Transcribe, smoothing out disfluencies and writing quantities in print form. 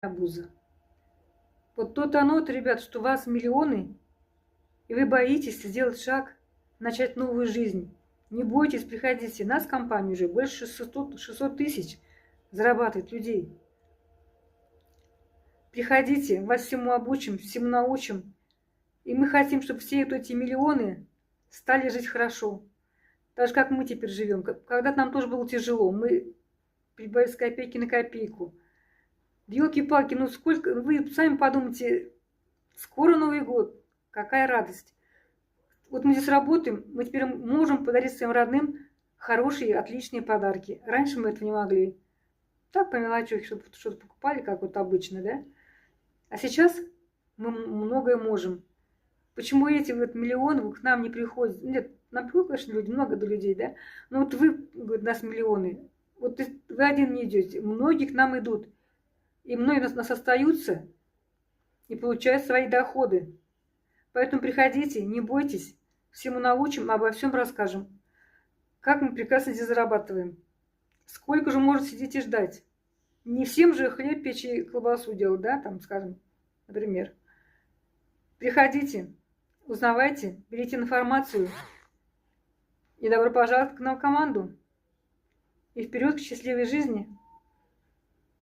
обуза. Вот то-то оно-то, ребят, что у вас миллионы, и вы боитесь сделать шаг, начать новую жизнь. Не бойтесь, приходите. Нас в компании уже больше 600 тысяч зарабатывает людей. Приходите, вас всему обучим, всему научим. И мы хотим, чтобы все вот эти миллионы стали жить хорошо. Так же, как мы теперь живем. Когда-то нам тоже было тяжело. Мы прибавили с копейки на копейку. Ёлки-палки, ну сколько... Вы сами подумайте, скоро Новый год. Какая радость. Вот мы здесь работаем, мы теперь можем подарить своим родным хорошие, отличные подарки. Раньше мы этого не могли. Так, по мелочи, чтобы что-то покупали, как вот обычно, да? А сейчас мы многое можем. Почему эти вот миллионы к нам не приходят? Нет, нам приходят, конечно, люди, много людей, да? Но вот вы, говорит, нас миллионы. Вот вы один не идете, многие к нам идут. И многие у нас остаются и получают свои доходы. Поэтому приходите, не бойтесь, всему научим, обо всем расскажем. Как мы прекрасно здесь зарабатываем. Сколько же можно сидеть и ждать? Не всем же хлеб печь и колбасу делать, да, там, скажем, например. Приходите, узнавайте, берите информацию. И добро пожаловать к нам в команду. И вперед к счастливой жизни.